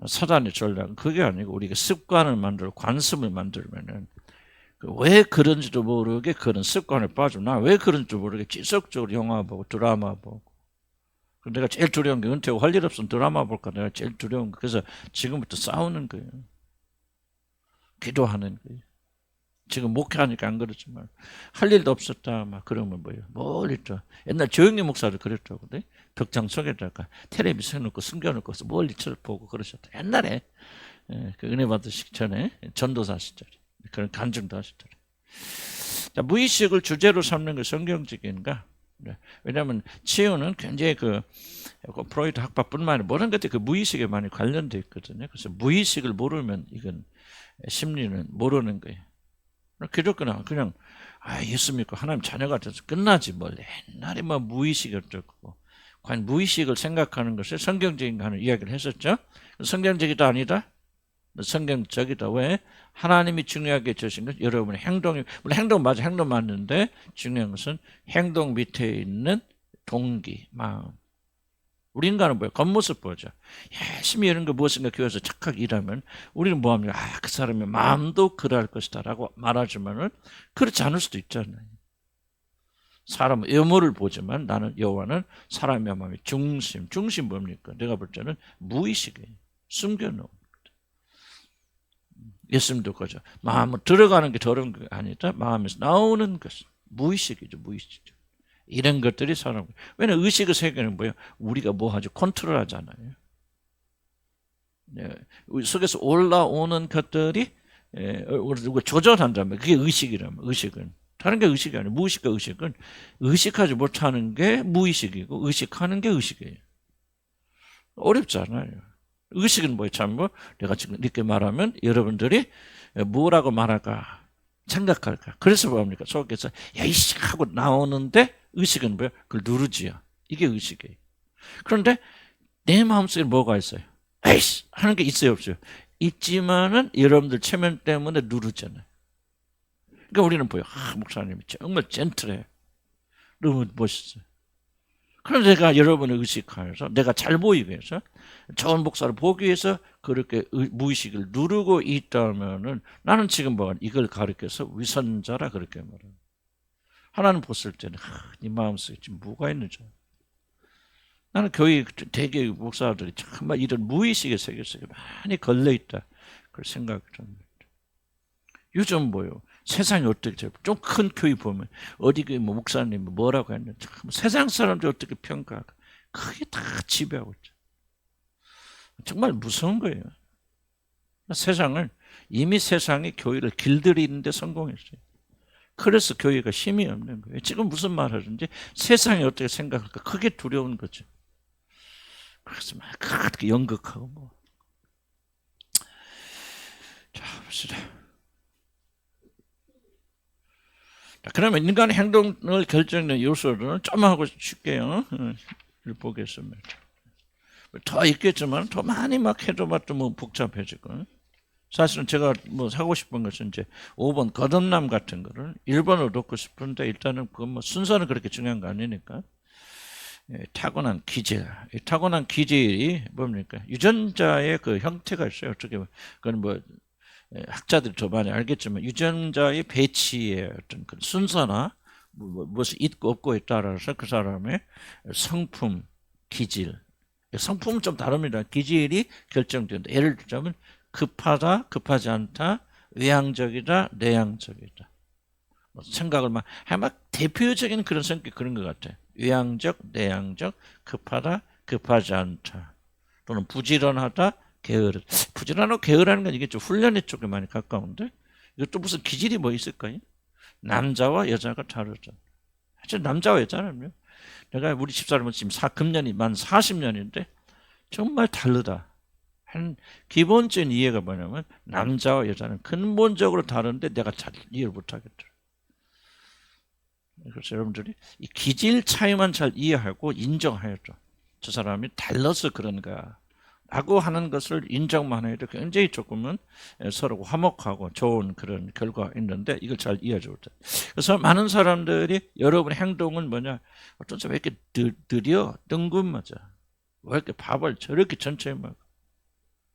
사단의 전략은 그게 아니고 우리가 습관을 만들고 관습을 만들면은 왜 그런지도 모르게 그런 습관에 빠져. 나 왜 그런지도 모르게 지속적으로 영화 보고 드라마 보고. 내가 제일 두려운 게 은퇴하고 할 일 없으면 드라마 볼까 내가 제일 두려운 거. 그래서 지금부터 싸우는 거예요. 기도하는 거예요. 지금 목회하니까 안 그렇지만 할 일도 없었다 막 그러면 뭐예요? 멀리 또 옛날 조영기 목사도 그랬다고 그래. 벽장 속에다가 텔레비 세놓고 숨겨놓고 멀리 쳐다보고 그러셨다. 옛날에 그 은혜 받으시기 전에 전도사 시절에 그런 간증도 하시더래. 자, 무의식을 주제로 삼는 게 성경적인가? 왜냐하면 치유는 굉장히 그 프로이트 학파뿐만 아니라 모든 것들이 그 무의식에 많이 관련되어 있거든요. 그래서 무의식을 모르면 이건 심리는 모르는 거예요. 기독교는 그냥 예수 믿고 하나님 자녀가 돼서 끝나지 뭘 옛날에 뭐 무의식이 어쩌고 과연 무의식을 생각하는 것을 성경적인가 하는 이야기를 했었죠. 성경적이다 아니다? 성경적이다. 왜? 하나님이 중요하게 주신 것 여러분의 행동이 물론 행동 맞아 행동 맞는데 중요한 것은 행동 밑에 있는 동기 마음. 우리 인간은 뭐야? 겉모습 보죠. 열심히 이런 거 무엇인가 교회에서 착하게 일하면 우리는 뭐합니까? 그 사람의 마음도 그러할 것이다 라고 말하지만은 그렇지 않을 수도 있잖아요. 사람은 외모를 보지만 나는 여호와는 사람의 마음의 중심 뭡니까? 내가 볼 때는 무의식이에요. 숨겨놓은 것. 예수님도 그죠. 마음은 들어가는 게 더러운 게 아니다. 마음에서 나오는 것은 무의식이죠. 무의식이죠. 이런 것들이 사람. 왜냐면 의식의 세계는 뭐예요? 우리가 뭐 하죠? 컨트롤 하잖아요. 우리 속에서 올라오는 것들이 우리가 조절한다면 그게 의식이라면 의식은. 다른 게 의식이 아니에요. 무의식과 의식은 의식하지 못하는 게 무의식이고 의식하는 게 의식이에요. 어렵지 않아요. 의식은 뭐예요? 참 뭐 내가 지금 이렇게 말하면 여러분들이 뭐라고 말할까 생각할까. 그래서 뭡니까? 속에서 야이씨 하고 나오는데 의식은 뭐예요? 그걸 누르지요. 이게 의식이에요. 그런데 내 마음속에 뭐가 있어요? 에이씨 하는 게 있어요 없어요? 있지만은 여러분들 체면 때문에 누르잖아요. 그러니까 우리는 뭐예요? 목사님이 정말 젠틀해요. 너무 멋있어요. 그래서 내가 여러분을 의식하여서 내가 잘 보이기 위해서 좋은 목사를 보기 위해서 그렇게 무의식을 누르고 있다면은 나는 지금 뭐 이걸 가르쳐서 위선자라 그렇게 말해요. 하나님 봤을 때는 네 마음속에 지금 뭐가 있는지. 나는 교회 대개 목사들이 정말 이런 무의식의 세계 속에 많이 걸려 있다. 그걸 생각을 합니다. 요즘 뭐요? 세상이 어떻게 좀 큰 교회 보면 어디 교회 뭐 목사님이 뭐라고 했는지 세상 사람들 어떻게 평가할까? 그게 다 지배하고 있죠. 정말 무서운 거예요. 세상을 이미 세상이 교회를 길들이는 데 성공했어요. 그래서 교회가 힘이 없는 거예요. 지금 무슨 말 하든지 세상이 어떻게 생각할까? 그게 두려운 거죠. 그래서 막 그렇게 연극하고 뭐. 자, 봅시다. 그러면 인간의 행동을 결정하는 요소를 좀 하고 쉽게요. 보겠습니다. 더 있겠지만 더 많이 막 해도 뭐 복잡해지고. 사실은 제가 뭐 하고 싶은 것은 이제 5번 거듭남 같은 거를 1번으로 놓고 싶은데 일단은 그건 뭐 순서는 그렇게 중요한 거 아니니까. 타고난 기질. 타고난 기질이 뭡니까? 유전자의 그 형태가 있어요. 어떻게 보면. 그건 뭐 학자들이 더 많이 알겠지만 유전자의 배치의 어떤 그 순서나 무엇이 있고 없고에 따라서 그 사람의 성품, 기질. 성품은 좀 다릅니다. 기질이 결정된다. 예를 들자면 급하다, 급하지 않다, 외향적이다, 내향적이다. 생각을 막 대표적인 그런 성격 그런 것 같아요. 외향적, 내향적, 급하다, 급하지 않다. 또는 부지런하다, 게으르. 부지런하고 게으르는 건 이게 좀 훈련의 쪽에 많이 가까운데 이것도 무슨 기질이 뭐 있을까요? 남자와 여자가 다르죠. 사실 남자와 여자는요. 내가 우리 집사람은 지금 금년이 만 40년인데 정말 다르다. 한 기본적인 이해가 뭐냐면 남자와 여자는 근본적으로 다른데 내가 잘 이해를 못하겠더라고요. 그래서 여러분들이 이 기질 차이만 잘 이해하고 인정하였죠. 저 사람이 달라서 그런가 라고 하는 것을 인정만 해도 굉장히 조금은 서로 화목하고 좋은 그런 결과가 있는데 이걸 잘 이해하지 못해요. 그래서 많은 사람들이 여러분의 행동은 뭐냐, 어떤 사람 왜 이렇게 느려 뜬금맞아, 왜 이렇게 밥을 저렇게 천천히 먹어.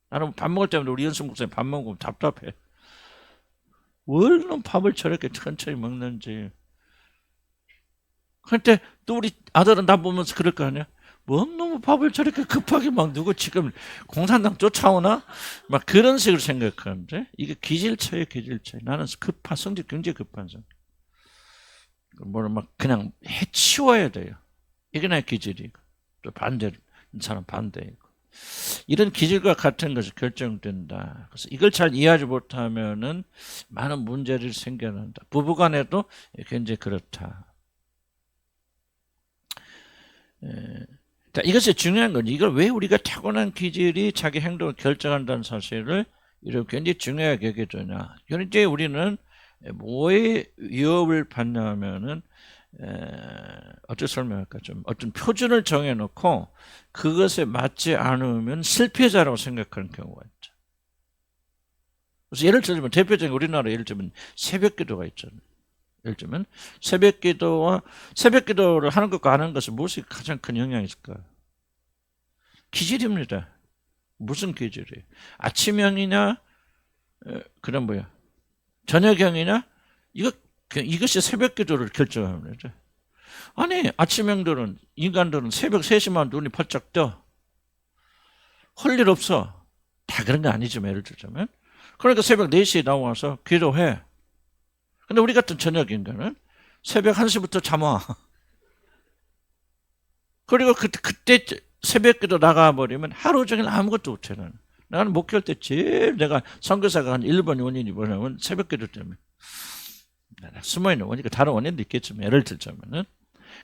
나는 밥 먹을 때마다 우리 연수 목사님 밥 먹으면 답답해. 왜 넌 밥을 저렇게 천천히 먹는지. 그런데 또 우리 아들은 나 보면서 그럴 거 아니야. 뭐 너무 밥을 저렇게 급하게 막 누구 지금 공산당 쫓아오나? 막 그런 식으로 생각하는데 이게 기질 차이, 기질 차이. 나는 성질 굉장히 급한 성격. 뭐를 막 그냥 해치워야 돼요. 이게 나의 기질이고 또 반대로 사람 반대이고. 이런 기질과 같은 것이 결정된다. 그래서 이걸 잘 이해하지 못하면은 많은 문제들이 생겨난다. 부부간에도 굉장히 그렇다. 이것이 중요한 건 이걸 왜 우리가 타고난 기질이 자기 행동을 결정한다는 사실을 이렇게 굉장히 중요하게 여겨주냐. 현재 우리는 뭐의 위협을 받냐면은 어떻게 설명할까? 좀 어떤 표준을 정해놓고 그것에 맞지 않으면 실패자라고 생각하는 경우가 있죠. 그래서 예를 들면 대표적인 우리나라 예를 들면 새벽기도가 있잖아요. 예를 들면 새벽기도를 하는 것과 안 하는 것은 무엇이 가장 큰 영향이 있을까요? 기질입니다. 무슨 기질이에요? 아침형이냐, 그런 뭐야, 저녁형이냐, 이것이 새벽기도를 결정합니다. 아니, 아침형들은, 인간들은 새벽 3시만 눈이 팔짝 떠. 할 일 없어. 다 그런 거 아니지만, 예를 들자면. 그러니까 새벽 4시에 나와서 기도해. 근데 우리 같은 저녁 인간은 새벽 1시부터 잠 와. 그리고 그때 새벽기도 나가버리면 하루 종일 아무것도 못해. 나는 목회할 때 제일 내가 선교사가 한 1번 원인이 뭐냐면 새벽기도 때문에. 숨어있는 원인이 다른 원인도 있겠지만 예를 들자면은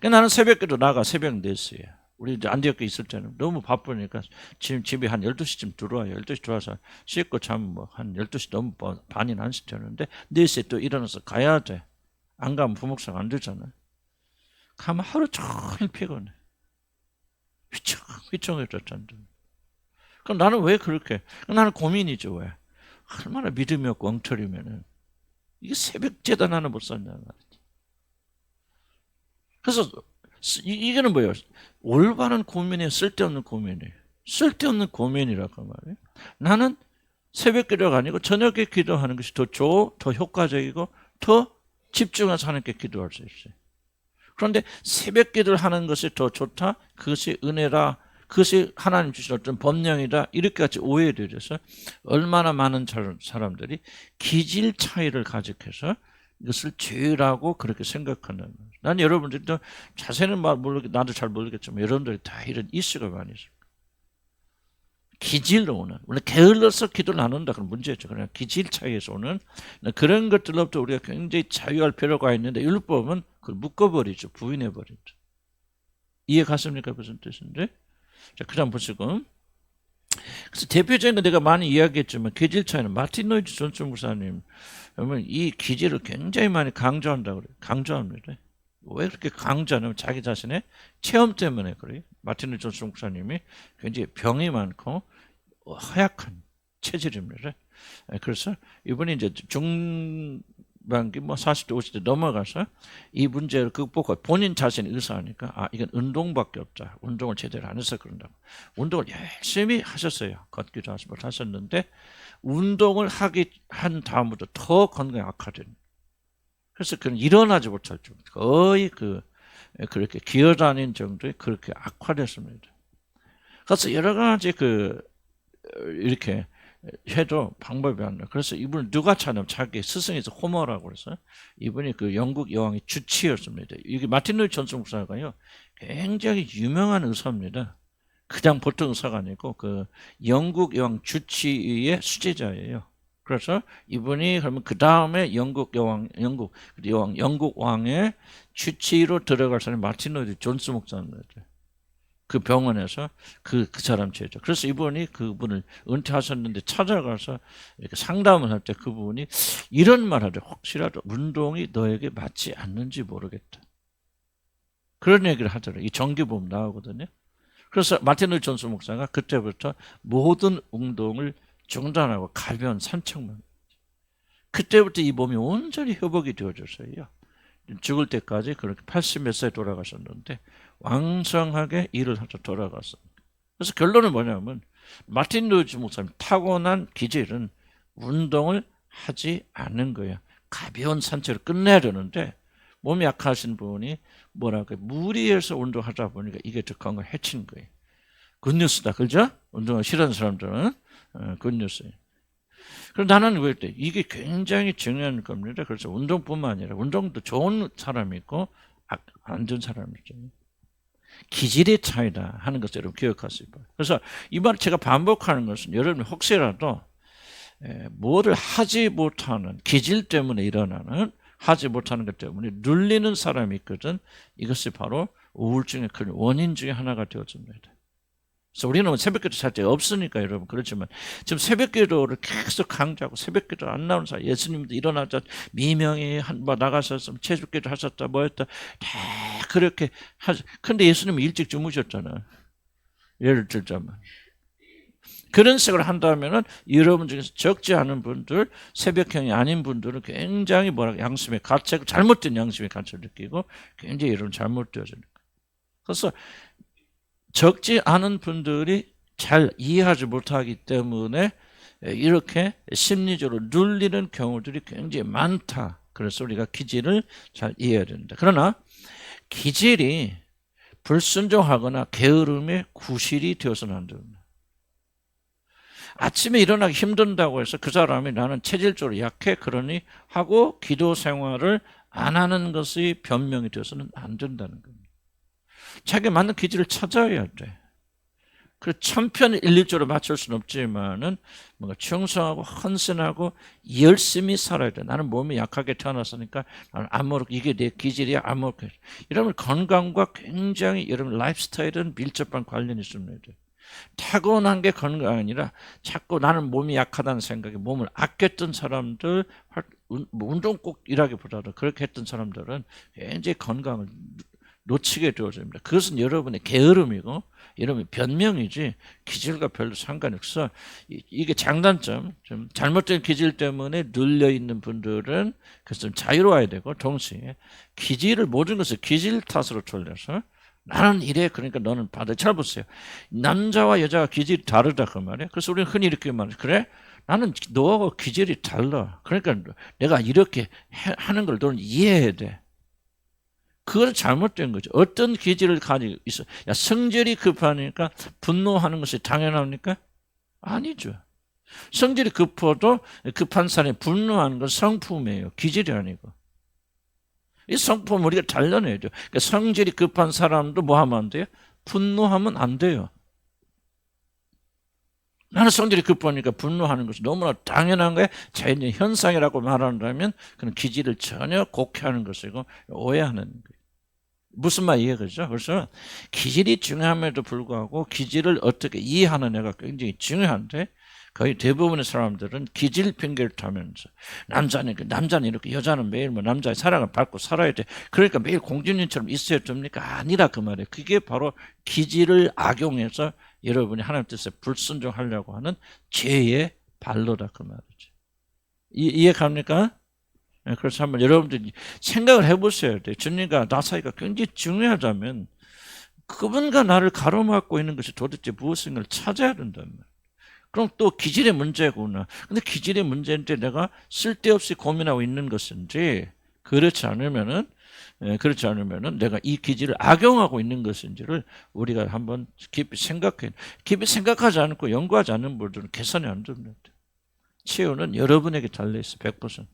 나는 새벽기도 나가 새벽 4시에. 우리 이제 안디옥에 있을 때는 너무 바쁘니까 지금 집에 한 12시쯤 들어와요. 12시 들어와서 씻고 자면 뭐 한 12시 너무 반이나 1시 되는데 4시에 또 일어나서 가야 돼. 안 가면 부목사가 안 되잖아요. 가면 하루 종일 피곤해. 휘청휘청해져 잔다. 그럼 나는 왜 그렇게? 나는 고민이죠. 왜? 얼마나 믿음이 없고 엉터리면은 이게 새벽 재단 하나 못 산다는 말이지. 그래서 이게는 뭐예요? 올바른 고민이에요? 쓸데없는 고민이에요? 쓸데없는 고민이라고 말이에요. 나는 새벽 기도가 아니고 저녁에 기도하는 것이 더 효과적이고 더 집중해서 하는 게 기도할 수 있어요. 그런데 새벽 기도를 하는 것이 더 좋다? 그것이 은혜라? 그것이 하나님 주신 어떤 법령이다 이렇게 같이 오해되어서 얼마나 많은 사람들이 기질 차이를 가지고서 이것을 죄라고 그렇게 생각하는. 난 여러분들도 자세는 나도 잘 모르겠지만 여러분들이 다 이런 이슈가 많이 있어요. 기질로 오는, 물론 게을러서 기도를 안 한다 그런 문제죠. 그냥 기질 차이에서 오는 그런 것들로부터 우리가 굉장히 자유할 필요가 있는데 율법은 그걸 묶어버리죠. 부인해버리죠. 이해 갔습니까? 무슨 뜻인데? 자, 그 다음 보시고. 그래서 대표적인 거 내가 많이 이야기했지만 기질 차이는 마틴 로이드 존슨 목사님 그러면 이 기질을 굉장히 많이 강조한다고 그래요. 강조합니다. 왜 그렇게 강조하냐면 자기 자신의 체험 때문에 그래요. 마틴 로이드 존슨 목사님이 굉장히 병이 많고 허약한 체질입니다. 그래서 이분이 이제 중반기 40대 50대 넘어가서 이 문제를 극복하고 본인 자신이 의사하니까 이건 운동밖에 없다. 운동을 제대로 안 해서 그런다고. 운동을 열심히 하셨어요. 걷기도 하셨는데 운동을 한 다음부터 더 건강이 악화된. 그래서 그는 일어나지 못할 정도 거의 그렇게 기어다닌 정도에 그렇게 악화됐습니다. 그래서 여러 가지 이렇게 해도 방법이 안 나요. 그래서 이분을 누가 찾냐면 자기 스승이서 호머라고 그래서 이분이 그 영국 여왕의 주치였습니다. 이게 마틴 루이스 존슨 목사가요 굉장히 유명한 의사입니다. 그냥 보통 의사가 아니고 그 영국 여왕 주치의 수제자예요. 그래서 이분이 그러면 그 다음에 영국 왕의 주치의로 들어갈 사람이 마틴 루이스 존슨 목사입니다. 그 병원에서 그 사람 제자. 그래서 이분이 그분을 은퇴하셨는데 찾아가서 이렇게 상담을 할 때 그분이 이런 말 하죠. 혹시라도 운동이 너에게 맞지 않는지 모르겠다. 그런 얘기를 하더라고요. 이 정기보험 나오거든요. 그래서 마틴 루이스 존슨 목사가 그때부터 모든 운동을 중단하고 가벼운 산책만. 그때부터 이 몸이 온전히 회복이 되어졌어요. 죽을 때까지 그렇게 80몇 세 돌아가셨는데 왕성하게 일을 하러 돌아갔습니다. 그래서 결론은 뭐냐면 마틴 루이스 목사님 타고난 기질은 운동을 하지 않는 거예요. 가벼운 산책을 끝내야 되는데 몸이 약하신 분이 무리해서 운동하다 보니까 이게 더 건강을 해친 거예요. 굿뉴스다. 그죠? 운동을 싫어하는 사람들은 굿뉴스예요. 그럼 나는 왜 때 이게 굉장히 중요한 겁니다. 그래서 운동뿐만 아니라 운동도 좋은 사람이 있고 안 좋은 사람이 있죠. 기질의 차이다 하는 것을 여러분 기억하시기 바랍니다. 그래서 이 말을 제가 반복하는 것은 여러분이 혹시라도 뭐를 하지 못하는 기질 때문에 일어나는 하지 못하는 것 때문에 눌리는 사람이 있거든. 이것이 바로 우울증의 큰 원인 중에 하나가 되어집니다. 그래서 우리는 새벽기도 잘 때 없으니까 여러분 그렇지만 지금 새벽기도를 계속 강조하고 새벽기도 안 나오는 사람 예수님도 일어나자 미명이 나가셨으면 체육기도 하셨다 뭐였다 다 그렇게 하죠. 근데 예수님은 일찍 주무셨잖아요. 예를 들자면 그런 식으로 한다면은 여러분 중에서 적지 않은 분들 새벽형이 아닌 분들은 굉장히 양심의 가책 잘못된 양심의 가책을 느끼고 굉장히 여러분 잘못되어지니까 그래서 적지 않은 분들이 잘 이해하지 못하기 때문에 이렇게 심리적으로 눌리는 경우들이 굉장히 많다. 그래서 우리가 기질을 잘 이해해야 된다. 그러나 기질이 불순종하거나 게으름의 구실이 되어서는 안 됩니다. 아침에 일어나기 힘든다고 해서 그 사람이 나는 체질적으로 약해 그러니 하고 기도 생활을 안 하는 것이 변명이 되어서는 안 된다는 겁니다. 자기에 맞는 기질을 찾아야 돼. 그 천편일률적으로 맞출 수는 없지만은 뭔가 충성하고 헌신하고 열심히 살아야 돼. 나는 몸이 약하게 태어났으니까 나는 안 먹고 이게 내 기질이야 안 먹고. 여러분 건강과 굉장히 여러분 라이프스타일은 밀접한 관련이 있습니다. 타고난 게 건강이 아니라 자꾸 나는 몸이 약하다는 생각에 몸을 아꼈던 사람들 운동 꼭 일하기보다도 그렇게 했던 사람들은 굉장히 건강을 놓치게 되어집니다. 그것은 여러분의 게으름이고 여러분의 변명이지 기질과 별로 상관이 없어. 이게 장단점, 좀 잘못된 기질 때문에 눌려있는 분들은 그래서 좀 자유로워야 되고 동시에 기질을 모든 것을 기질 탓으로 돌려서 나는 이래 그러니까 너는 받아. 잘 보세요. 남자와 여자가 기질이 다르다 그 말이에요. 그래서 우리는 흔히 이렇게 말해요. 그래? 나는 너하고 기질이 달라. 그러니까 내가 이렇게 하는 걸 너는 이해해야 돼. 그건 잘못된 거죠. 어떤 기질을 가지고 있어? 야, 성질이 급하니까 분노하는 것이 당연합니까? 아니죠. 성질이 급한 사람이 분노하는 건 성품이에요. 기질이 아니고. 이 성품 우리가 잘라내야죠. 그러니까 성질이 급한 사람도 뭐 하면 안 돼요? 분노하면 안 돼요. 나는 성질이 급하니까 분노하는 것이 너무나 당연한 거예요. 자연의 현상이라고 말한다면 그런 기질을 전혀 곡해하는 것이고 오해하는 거예요. 무슨 말 이해가죠? 그래서 기질이 중요함에도 불구하고 기질을 어떻게 이해하는 애가 굉장히 중요한데 거의 대부분의 사람들은 기질 핑계를 타면서 남자는 이렇게 여자는 매일 뭐 남자의 사랑을 받고 살아야 돼. 그러니까 매일 공주님처럼 있어야 됩니까? 아니라 그 말이에요. 그게 바로 기질을 악용해서 여러분이 하나님 뜻에 불순종하려고 하는 죄의 발로다 그 말이죠. 이해 갑니까? 그래서 한번 여러분들이 생각을 해보셔야 돼요. 주님과 나 사이가 굉장히 중요하다면 그분과 나를 가로막고 있는 것이 도대체 무엇인가를 찾아야 된단 말이에요. 그럼 또 기질의 문제구나. 근데 기질의 문제인데 내가 쓸데없이 고민하고 있는 것인지 그렇지 않으면은 내가 이 기질을 악용하고 있는 것인지를 우리가 한번 깊이 생각하지 않고 연구하지 않는 분들은 개선이 안 됩니다. 치유는 여러분에게 달려있어 100%.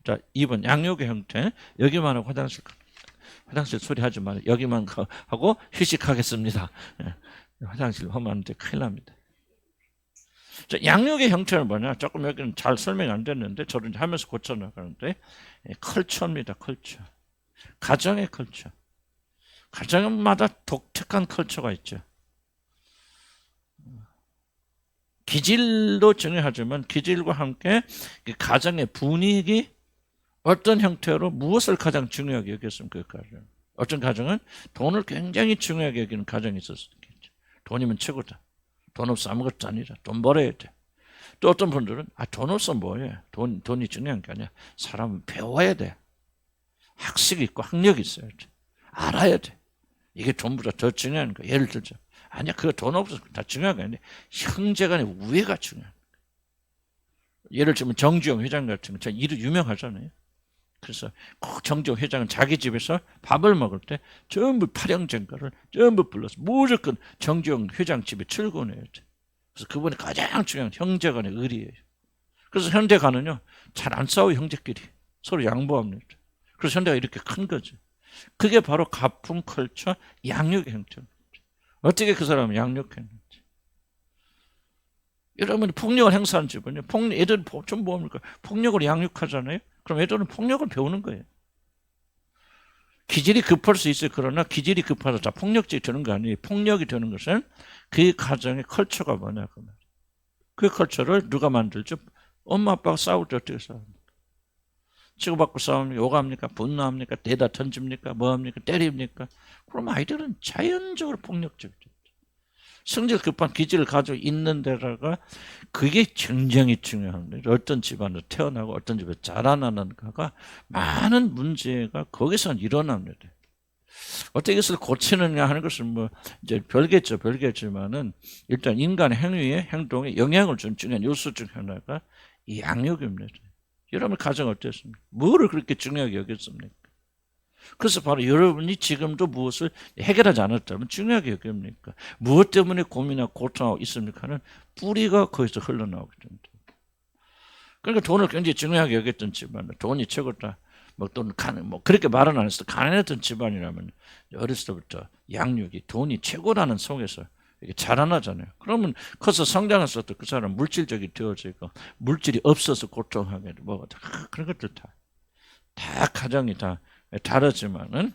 자, 2번 양육의 형태. 여기만 하고 화장실 소리 하지 말아요. 여기만 하고 휴식하겠습니다. 화장실 하면 안 돼. 큰일 납니다. 자, 양육의 형태는 뭐냐? 조금 여기는 잘 설명이 안 됐는데 저를 하면서 고쳐나가는데 컬처입니다. 컬처. 가정의 컬처. 가정마다 독특한 컬처가 있죠. 기질도 중요하지만 기질과 함께 가정의 분위기 어떤 형태로 무엇을 가장 중요하게 여겼으면 그 가정. 어떤 가정은 돈을 굉장히 중요하게 여기는 가정이 있었겠죠. 돈이면 최고다. 돈 없어 아무것도 아니라 돈 벌어야 돼. 또 어떤 분들은 돈 없어 뭐해. 돈이 중요한 게 아니야. 사람은 배워야 돼. 학식이 있고 학력이 있어야 돼. 알아야 돼. 이게 돈보다 더 중요한 거야. 예를 들자. 아니야 그거 돈 없어서 다 중요한 게 아니야. 형제간의 우애가 중요한 거야. 예를 들면 정주영 회장 같은 거 이도 유명하잖아요. 그래서 꼭 정주영 회장은 자기 집에서 밥을 먹을 때 전부 팔형제가를 전부 불러서 무조건 정주영 회장 집에 출근해야 돼. 그래서 그분이 가장 중요한 형제간의 의리예요. 그래서 현대가는요 잘 안 싸워 형제끼리 서로 양보합니다. 그래서 현대가 이렇게 큰 거죠. 그게 바로 가풍 컬처 양육의 형태입니다. 어떻게 그 사람은 양육했는지. 여러분이 폭력을 행사하는 집은요. 애들은 좀 뭡니까? 폭력을 양육하잖아요. 그럼 애들은 폭력을 배우는 거예요. 기질이 급할 수 있어요. 그러나 기질이 급하다 자 폭력적이 되는 거 아니에요. 폭력이 되는 것은 그 가정의 컬처가 뭐냐 그 말. 그 컬처를 누가 만들죠? 엄마 아빠가 싸울 때 어떻게 싸웁니까? 치고받고 싸웁니까? 욕합니까? 분노합니까? 대다 던집니까? 뭐합니까? 때립니까? 그럼 아이들은 자연적으로 폭력적이죠. 성질 급한 기질을 가지고 있는 데다가 그게 굉장히 중요한데 어떤 집안으로 태어나고 어떤 집에 자라나는가가 많은 문제가 거기서 일어납니다. 어떻게 이것을 고치느냐 하는 것은 뭐 이제 별개지만은 일단 인간의 행동에 영향을 주는 중요한 요소 중 하나가 이 양육입니다. 여러분 가정 어땠습니까? 뭐를 그렇게 중요하게 여겼습니까? 그래서 바로 여러분이 지금도 무엇을 해결하지 않았다면 중요하게 여깁니까? 무엇 때문에 고민하고 고통하고 있습니까? 하는 뿌리가 거기서 흘러나오게 됩니다. 그러니까 돈을 굉장히 중요하게 여겼던 집안, 돈이 최고다. 또는 그렇게 말은 안 했어도 가난했던 집안이라면 어렸을 때부터 양육이 돈이 최고라는 속에서 이게 자라나잖아요. 그러면 커서 성장했을 때 그 사람 물질적이 되어지고 물질이 없어서 고통하게 뭐가 그런 것들 다 가정이 다 다르지만은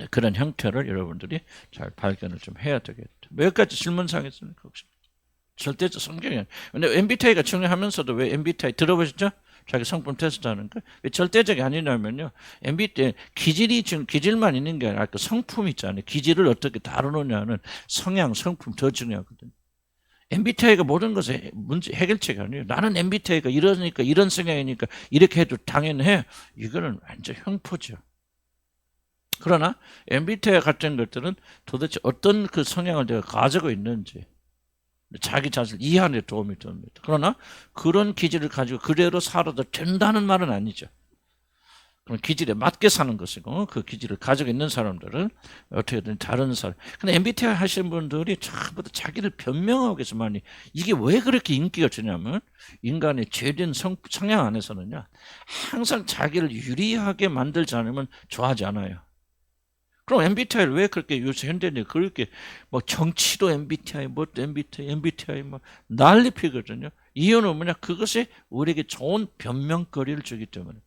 그런 형태를 여러분들이 잘 발견을 좀 해야 되겠다. 몇 가지 질문사항 있습니까 혹시? 절대적 성경이 근데 MBTI가 중요하면서도 왜 MBTI 들어보셨죠? 자기 성품 테스트하는 거. 왜 절대적이 아니냐면요. MBTI 기질만 있는 게 아니라 그 성품 있잖아요. 기질을 어떻게 다루느냐는 성향, 성품 더 중요하거든요. MBTI가 모든 것의 문제 해결책이 아니에요. 나는 MBTI가 이러니까 이런 성향이니까 이렇게 해도 당연해. 이거는 완전 횡포죠. 그러나 MBTI 같은 것들은 도대체 어떤 그 성향을 내가 가지고 있는지 자기 자신을 이해하는 데 도움이 됩니다. 그러나 그런 기질을 가지고 그대로 살아도 된다는 말은 아니죠. 그럼 기질에 맞게 사는 것이고 그 기질을 가지고 있는 사람들은 어떻게든 다른 사람. 근데 MBTI 하시는 분들이 전부 다 자기를 변명하고 계시만이 이게 왜 그렇게 인기가 주냐면 인간의 죄된 성향 안에서는요 항상 자기를 유리하게 만들지 않으면 좋아하지 않아요. 그럼 MBTI를 왜 그렇게 요새 현대인이 그렇게 뭐 정치도 MBTI, 뭐도 MBTI 뭐 난리 피거든요. 이유는 뭐냐? 그것이 우리에게 좋은 변명거리를 주기 때문에.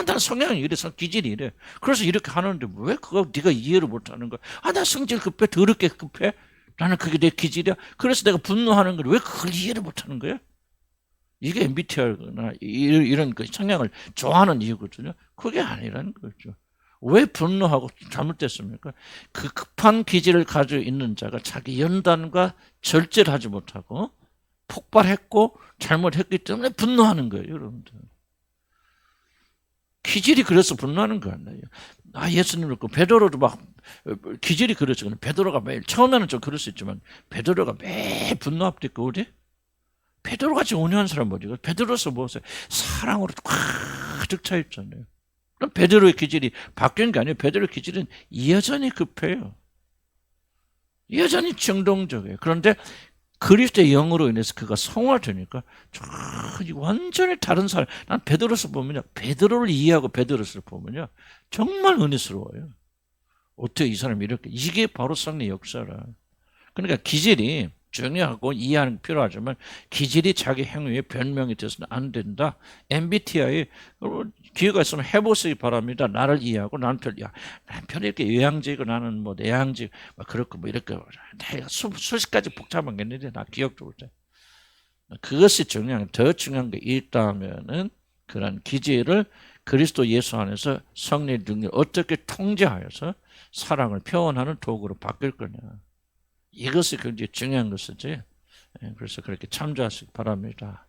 난 성향이 이래서 기질이 이래. 그래서 이렇게 하는데 왜 그거 네가 이해를 못하는 거야? 나 성질 급해, 더럽게 급해. 나는 그게 내 기질이야. 그래서 내가 분노하는 걸 왜 그걸 이해를 못하는 거야? 이게 MBTI나 이런 그 성향을 좋아하는 이유거든요. 그게 아니라는 거죠. 왜 분노하고 잘못됐습니까? 그 급한 기질을 가지고 있는 자가 자기 연단과 절제를 하지 못하고 폭발했고 잘못했기 때문에 분노하는 거예요, 여러분들. 기질이 그래서 분노하는 거 아니에요. 예수님을 그 베드로도 막 기질이 그렇죠. 베드로가 매일 처음에는 좀 그럴 수 있지만 베드로가 매일 분노 앞뒤고 우리 베드로같이 온유한 사람 뭐지? 베드로서 보세요. 사랑으로 가득 차 있잖아요. 그럼 베드로의 기질이 바뀐 게 아니에요. 베드로의 기질은 여전히 급해요. 여전히 충동적이에요. 그런데 그리스도의 영으로 인해서 그가 성화되니까 완전히 다른 사람. 난 베드로서 보면요. 베드로를 이해하고 베드로서를 보면요. 정말 은혜스러워요. 어떻게 이 사람이 이렇게. 이게 바로 성령의 역사라. 그러니까 기질이 중요하고 이해하는 게 필요하지만 기질이 자기 행위의 변명이 돼서는 안 된다. MBTI 기회가 있으면 해보시기 바랍니다. 나를 이해하고 나는 남편이 이렇게 외향적이고 나는 뭐 내향적 그렇고 뭐 이렇게 수십 가지 복잡한 게 있는데 나 기억도 못해. 그것이 더 중요한 게 있다면은 그런 기질을 그리스도 예수 안에서 성령의 능력을 어떻게 통제하여서 사랑을 표현하는 도구로 바뀔 거냐. 이것이 굉장히 중요한 것이지. 그래서 그렇게 참조하시기 바랍니다.